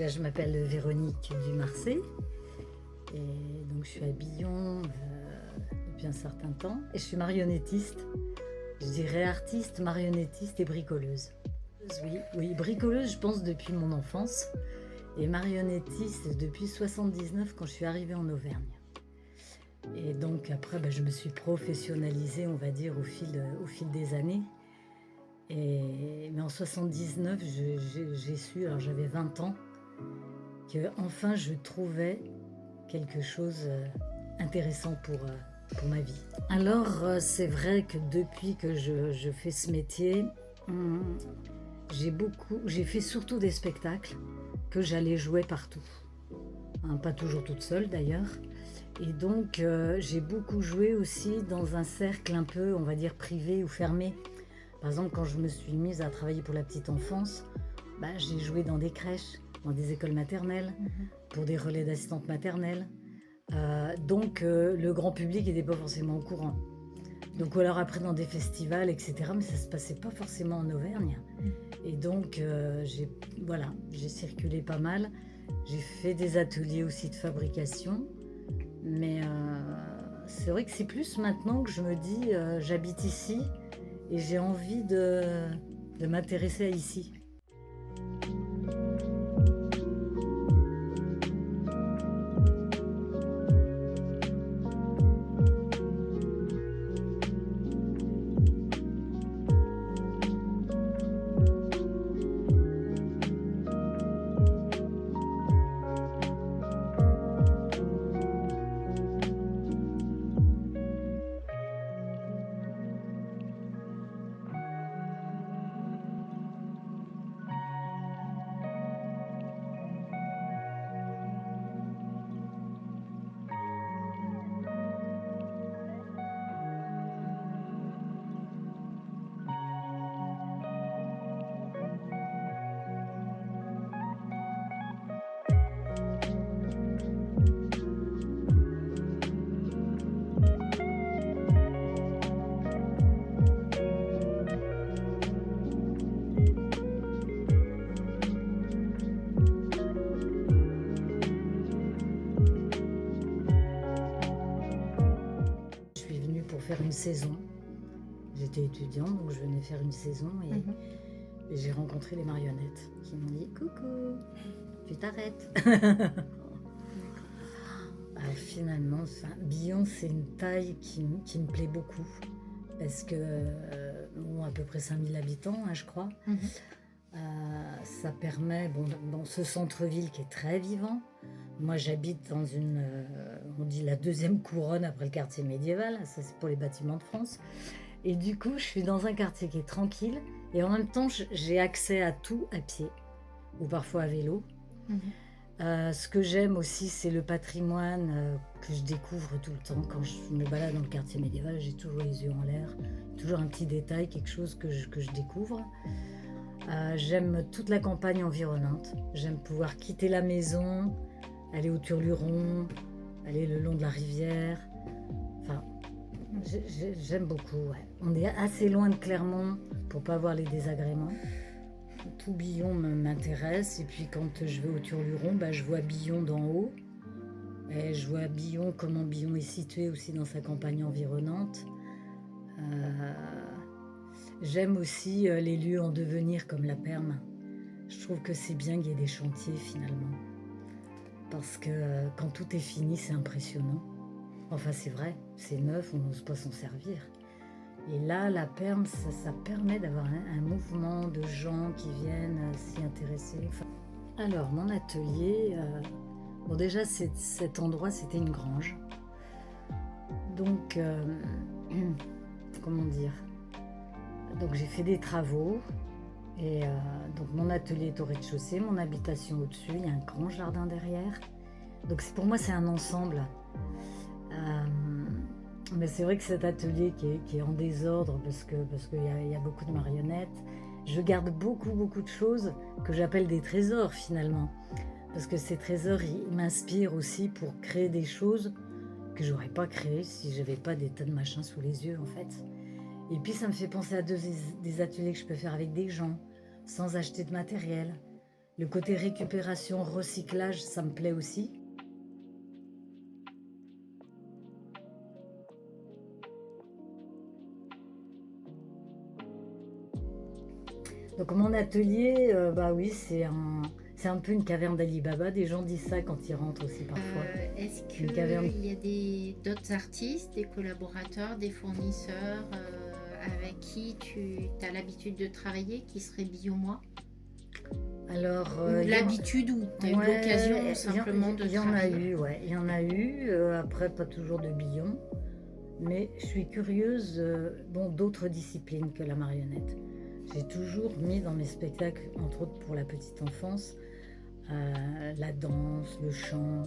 bien, je m'appelle Véronique Dumarsais et donc je suis à Billon depuis un certain temps et je suis marionnettiste, je dirais artiste, marionnettiste et bricoleuse. Oui, oui, bricoleuse je pense depuis mon enfance et marionnettiste depuis 79 quand je suis arrivée en Auvergne. Et donc après je me suis professionnalisée on va dire au fil des années. Mais en 79 j'ai su, alors j'avais 20 ans, que enfin je trouvais quelque chose intéressant pour ma vie. Alors c'est vrai que depuis que je fais ce métier, j'ai fait surtout des spectacles que j'allais jouer partout. Hein, pas toujours toute seule d'ailleurs. Et donc j'ai beaucoup joué aussi dans un cercle un peu, on va dire, privé ou fermé. Par exemple, quand je me suis mise à travailler pour la petite enfance, j'ai joué dans des crèches, dans des écoles maternelles, pour des relais d'assistantes maternelles. Donc le grand public n'était pas forcément au courant. Donc alors après dans des festivals, etc. Mais ça ne se passait pas forcément en Auvergne. Et donc j'ai circulé pas mal. J'ai fait des ateliers aussi de fabrication. Mais c'est vrai que c'est plus maintenant que je me dis j'habite ici et j'ai envie de m'intéresser à ici. Je suis venue pour faire une saison. J'étais étudiante, donc je venais faire une saison et j'ai rencontré les marionnettes qui m'ont dit « Coucou, tu t'arrêtes !» Alors finalement, Billon, c'est une taille qui me plaît beaucoup parce que, à peu près 5000 habitants, je crois. Ça permet, dans ce centre-ville qui est très vivant. Moi, j'habite dans on dit la deuxième couronne après le quartier médiéval, ça c'est pour les bâtiments de France. Et du coup, je suis dans un quartier qui est tranquille et en même temps, j'ai accès à tout à pied ou parfois à vélo. Ce que j'aime aussi, c'est le patrimoine que je découvre tout le temps. Quand je me balade dans le quartier médiéval, j'ai toujours les yeux en l'air, toujours un petit détail, quelque chose que je découvre. J'aime toute la campagne environnante. J'aime pouvoir quitter la maison, aller au Turluron, aller le long de la rivière. Enfin, j'aime beaucoup. Ouais. On est assez loin de Clermont pour pas avoir les désagréments. Tout Billon m'intéresse. Et puis quand je vais au Turluron, je vois Billon d'en haut. Et je vois Billon, comment Billon est situé aussi dans sa campagne environnante. J'aime aussi les lieux en devenir comme la Perme. Je trouve que c'est bien qu'il y ait des chantiers finalement. Parce que quand tout est fini, c'est impressionnant. Enfin, c'est vrai, c'est neuf, on n'ose pas s'en servir. Et là, la Perme, ça permet d'avoir un mouvement de gens qui viennent s'y intéresser. Alors, mon atelier, déjà, cet endroit, c'était une grange. Donc, comment dire ? Donc, j'ai fait des travaux. Et donc mon atelier est au rez-de-chaussée, mon habitation au-dessus, il y a un grand jardin derrière. Donc pour moi c'est un ensemble. Mais c'est vrai que cet atelier qui est en désordre parce qu'il y a beaucoup de marionnettes, je garde beaucoup de choses que j'appelle des trésors finalement. Parce que ces trésors, ils m'inspirent aussi pour créer des choses que j'aurais pas créées si j'avais pas des tas de machins sous les yeux en fait. Et puis ça me fait penser à des ateliers que je peux faire avec des gens, sans acheter de matériel. Le côté récupération, recyclage, ça me plaît aussi. Donc mon atelier, bah oui, c'est un peu une caverne d'Ali Baba. Des gens disent ça quand ils rentrent aussi parfois. Est-ce Une caverne. qu'il y a d'autres artistes, des collaborateurs, des fournisseurs avec qui tu as l'habitude de travailler, qui seraient Biomois? Alors, Ou l'habitude, ou tu as eu l'occasion simplement de il y en a travailler? eu, ouais. Il y en a eu, après pas toujours de billon. Mais je suis curieuse bon, d'autres disciplines que la marionnette. J'ai toujours mis dans mes spectacles, entre autres pour la petite enfance, la danse, le chant,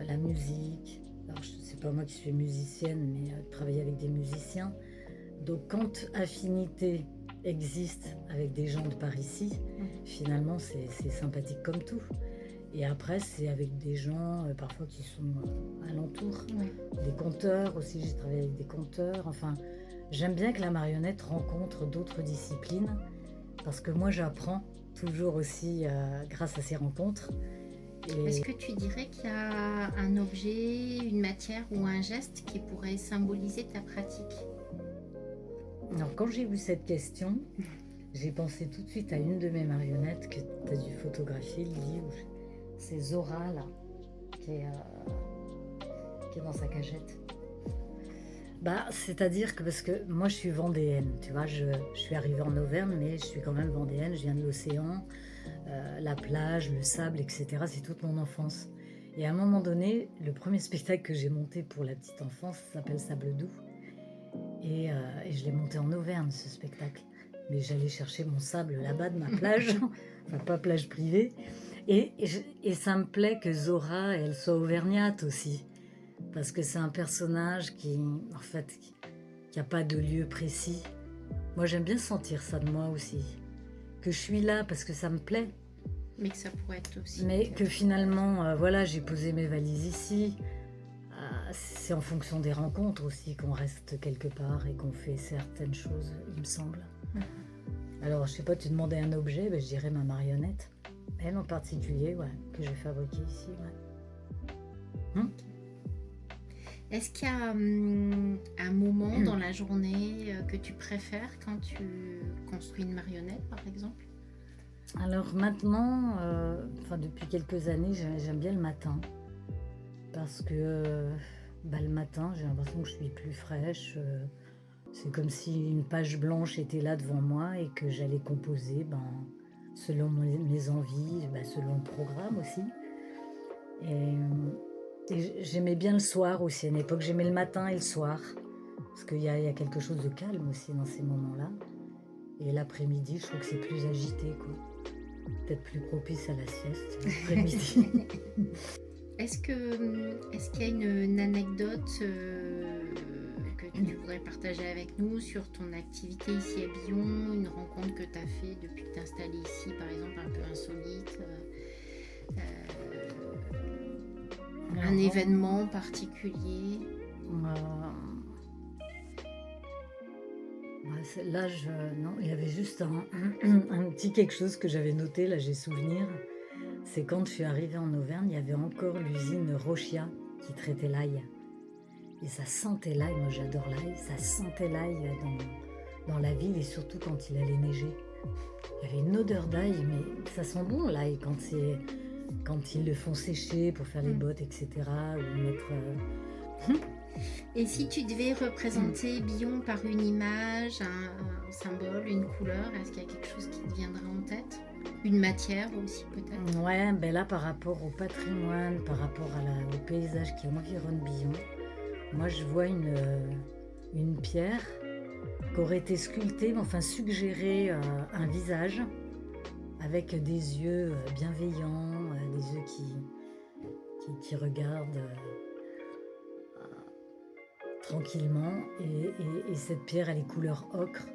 la musique. Alors, c'est pas moi qui suis musicienne, mais travailler avec des musiciens. Donc, quand affinité existe avec des gens de par ici, finalement, c'est sympathique comme tout. Et après, c'est avec des gens parfois qui sont alentours. Ouais. Des conteurs aussi, j'ai travaillé avec des conteurs. Enfin, j'aime bien que la marionnette rencontre d'autres disciplines parce que moi, j'apprends toujours aussi grâce à ces rencontres. Est-ce que tu dirais qu'il y a un objet, une matière ou un geste qui pourrait symboliser ta pratique? Alors, quand j'ai vu cette question, j'ai pensé tout de suite à une de mes marionnettes que tu as dû photographier, Lily. C'est Zora, là, qui est dans sa cagette. Bah, c'est-à-dire que, parce que moi, je suis vendéenne, tu vois, je suis arrivée en Auvergne, mais je suis quand même vendéenne, je viens de l'océan, la plage, le sable, etc. C'est toute mon enfance. Et à un moment donné, le premier spectacle que j'ai monté pour la petite enfance s'appelle Sable Doux. Et je l'ai monté en Auvergne, ce spectacle. Mais j'allais chercher mon sable là-bas de ma plage, enfin pas plage privée. Et ça me plaît que Zora, elle soit auvergnate aussi. Parce que c'est un personnage qui, en fait, qui n'a pas de lieu précis. Moi, j'aime bien sentir ça de moi aussi. Que je suis là parce que ça me plaît. Mais que ça pourrait être aussi. Mais que finalement, voilà, j'ai posé mes valises ici. C'est en fonction des rencontres aussi qu'on reste quelque part et qu'on fait certaines choses, il me semble. Alors, je sais pas, tu demandais un objet, ben, je dirais ma marionnette. Elle en particulier, ouais, que j'ai fabriquée ici, ouais. Est-ce qu'il y a un moment dans la journée que tu préfères quand tu construis une marionnette, par exemple? Alors maintenant, depuis quelques années, j'aime bien le matin. Parce que le matin, j'ai l'impression que je suis plus fraîche. C'est comme si une page blanche était là devant moi et que j'allais composer selon mes envies, selon le programme aussi. Et j'aimais bien le soir aussi. À une époque, j'aimais le matin et le soir. Parce qu'il y a quelque chose de calme aussi dans ces moments-là. Et l'après-midi, je trouve que c'est plus agité, quoi. Peut-être plus propice à la sieste l'après-midi. Est-ce qu'il y a une anecdote que tu voudrais partager avec nous sur ton activité ici à Billon, une rencontre que tu as fait depuis que tu t'es installée ici, par exemple, un peu insolite, un événement particulier? Là, non, il y avait juste un petit quelque chose que j'avais noté, là j'ai souvenir. C'est quand je suis arrivée en Auvergne, il y avait encore l'usine Rochia qui traitait l'ail. Et ça sentait l'ail, moi j'adore l'ail, ça sentait l'ail dans la ville et surtout quand il allait neiger. Il y avait une odeur d'ail, mais ça sent bon l'ail quand ils le font sécher pour faire les bottes, etc. Ou mettre... Et si tu devais représenter Billon par une image, un symbole, une couleur, est-ce qu'il y a quelque chose qui te viendrait en tête? Une matière aussi peut-être? Ouais, là par rapport au patrimoine, par rapport au paysage qui environne Billon, moi je vois une pierre qui aurait été sculptée, suggérer un visage avec des yeux bienveillants, des yeux qui regardent tranquillement. Et cette pierre, elle est couleur ocre.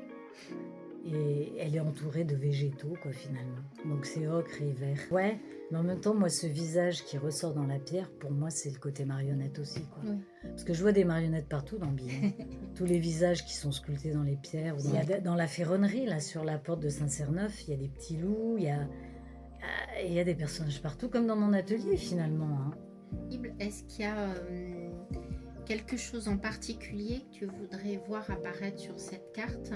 Et elle est entourée de végétaux, quoi, finalement. Donc c'est ocre et vert. Ouais, mais en même temps, moi, ce visage qui ressort dans la pierre, pour moi, c'est le côté marionnette aussi, quoi. Oui. Parce que je vois des marionnettes partout dans Billon. Tous les visages qui sont sculptés dans les pierres. Dans la ferronnerie, là, sur la porte de Saint-Cerneuf, il y a des petits loups, il y a il y a des personnages partout, comme dans mon atelier finalement, hein. Est-ce qu'il y a quelque chose en particulier que tu voudrais voir apparaître sur cette carte?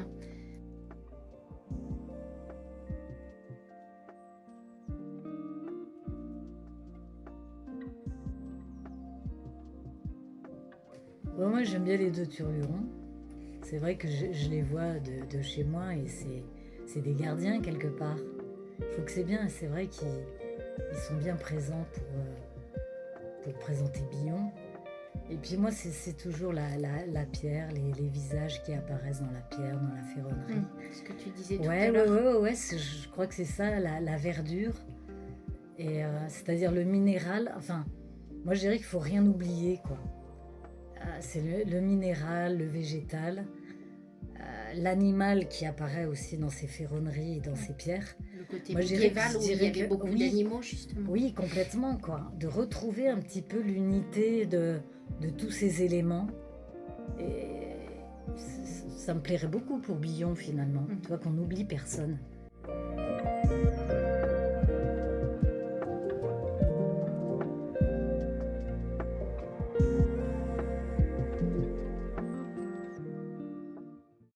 Bon, moi j'aime bien les deux turlurons. C'est vrai que je les vois de chez moi et c'est des gardiens quelque part. Je trouve que c'est bien, c'est vrai qu'ils sont bien présents pour présenter Billon. Et puis moi c'est toujours la pierre, les visages qui apparaissent dans la pierre, dans la ferronnerie. Ce que tu disais tout à Ouais, l'heure. ouais, je crois que c'est ça, la verdure. Et c'est-à-dire le minéral, enfin, moi je dirais qu'il faut rien oublier, quoi. C'est le minéral, le végétal, l'animal qui apparaît aussi dans ces ferronneries et dans ces pierres. Le côté Moi, médiéval où il y avait que, beaucoup d'animaux, justement. Oui, complètement, quoi. De retrouver un petit peu l'unité de tous ces éléments. Et ça me plairait beaucoup pour Billon, finalement. Tu vois, qu'on n'oublie personne.